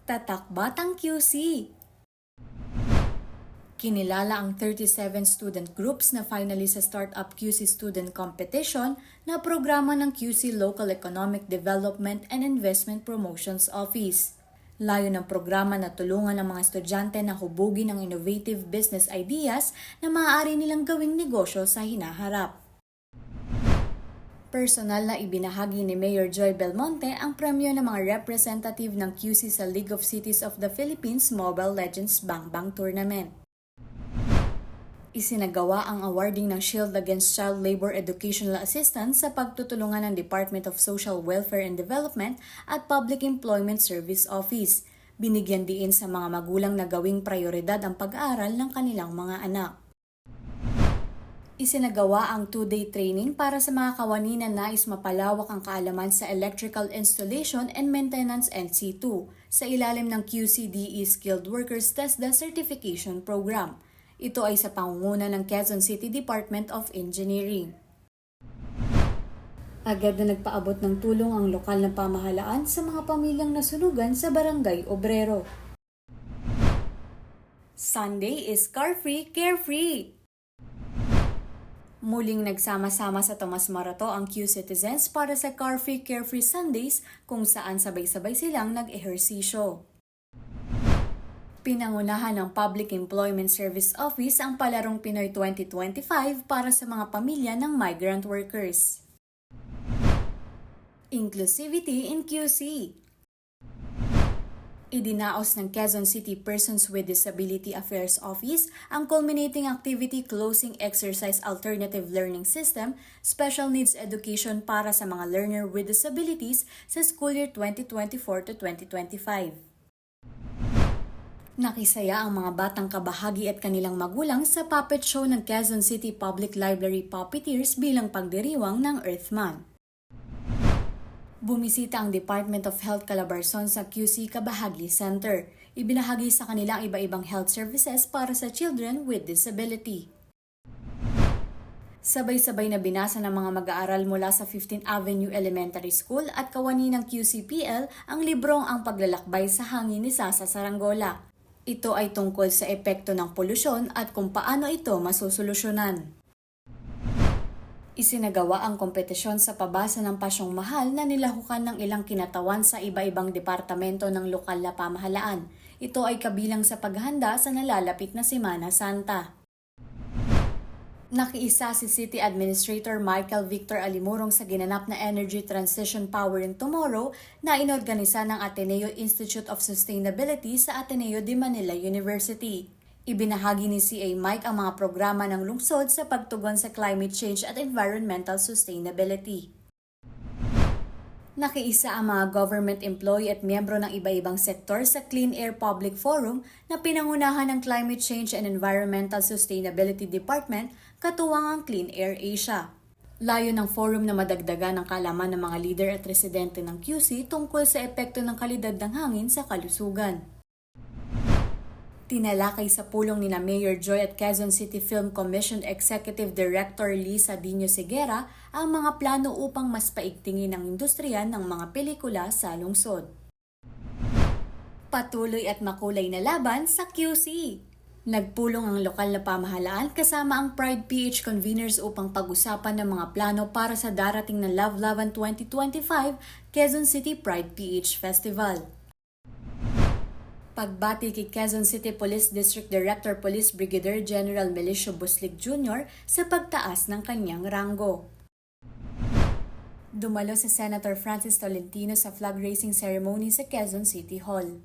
Tatak Batang QC. Kinilala ang 37 student groups na finalist sa Startup QC Student Competition na programa ng QC Local Economic Development and Investment Promotions Office. Layo ng programa na tulungan ng mga estudyante na hubugin ang innovative business ideas na maaari nilang gawing negosyo sa hinaharap. Personal na ibinahagi ni Mayor Joy Belmonte ang premyo ng mga representative ng QC sa League of Cities of the Philippines Mobile Legends Bang Bang Tournament. Isinagawa ang awarding ng Shield Against Child Labor Educational Assistance sa pagtutulungan ng Department of Social Welfare and Development at Public Employment Service Office. Binigyan diin sa mga magulang na gawing prioridad ang pag-aaral ng kanilang mga anak. Isinagawa ang 2-day training para sa mga kawani na nais mapalawak ang kaalaman sa Electrical Installation and Maintenance NC2 sa ilalim ng QCDE Skilled Workers TESDA Certification Program. Ito ay sa pangunguna ng Quezon City Department of Engineering. Agad na nagpaabot ng tulong ang lokal na pamahalaan sa mga pamilyang nasunugan sa Barangay Obrero. Sunday is car-free, carefree! Muling nagsama-sama sa Tomas Morato ang Q-Citizens para sa Car-Free Carefree Sundays kung saan sabay-sabay silang nag-ehersisyo. Pinangunahan ng Public Employment Service Office ang Palarong Pinoy 2025 para sa mga pamilya ng migrant workers. Inclusivity in QC. Idinaos ng Quezon City Persons with Disability Affairs Office ang culminating activity Closing Exercise Alternative Learning System Special Needs Education para sa mga learner with disabilities sa school year 2024 to 2025. Nakisaya ang mga batang kabahagi at kanilang magulang sa puppet show ng Quezon City Public Library Puppeteers bilang pagdiriwang ng Earthman. Bumisita ang Department of Health Calabarzon sa QC Kabahagi Center. Ibinahagi sa kanila ang iba-ibang health services para sa children with disability. Sabay-sabay na binasa ng mga mag-aaral mula sa 15th Avenue Elementary School at kawani ng QCPL ang librong Ang Paglalakbay sa Hangin ni Sasa Saranggola. Ito ay tungkol sa epekto ng polusyon at kung paano ito masusolusyonan. Isinagawa ang kompetisyon sa pabasa ng Pasyong Mahal na nilahukan ng ilang kinatawan sa iba-ibang departamento ng lokal na pamahalaan. Ito ay kabilang sa paghahanda sa nalalapit na Semana Santa. Nakiisa si City Administrator Michael Victor Alimurong sa ginanap na Energy Transition Powering Tomorrow na inorganisa ng Ateneo Institute of Sustainability sa Ateneo de Manila University. Ibinahagi ni CA Mike ang mga programa ng lungsod sa pagtugon sa climate change at environmental sustainability. Nakiisa ang mga government employee at miyembro ng iba-ibang sektor sa Clean Air Public Forum na pinangunahan ng Climate Change and Environmental Sustainability Department katuwang ang Clean Air Asia. Layo ng forum na madagdagan ang kaalaman ng mga leader at residente ng QC tungkol sa epekto ng kalidad ng hangin sa kalusugan. Tinalakay sa pulong ni Mayor Joy at Quezon City Film Commission Executive Director Lisa Dino Segura ang mga plano upang mas paigtingin ang industriya ng mga pelikula sa lungsod. Patuloy at makulay na laban sa QC. Nagpulong ang lokal na pamahalaan kasama ang Pride PH conveners upang pag-usapan ng mga plano para sa darating na Love Laban 2025 Quezon City Pride PH Festival. Pagbati kay Quezon City Police District Director Police Brigadier General Melicio Buslig Jr. sa pagtaas ng kanyang ranggo. Dumalo si Senator Francis Tolentino sa flag raising ceremony sa Quezon City Hall.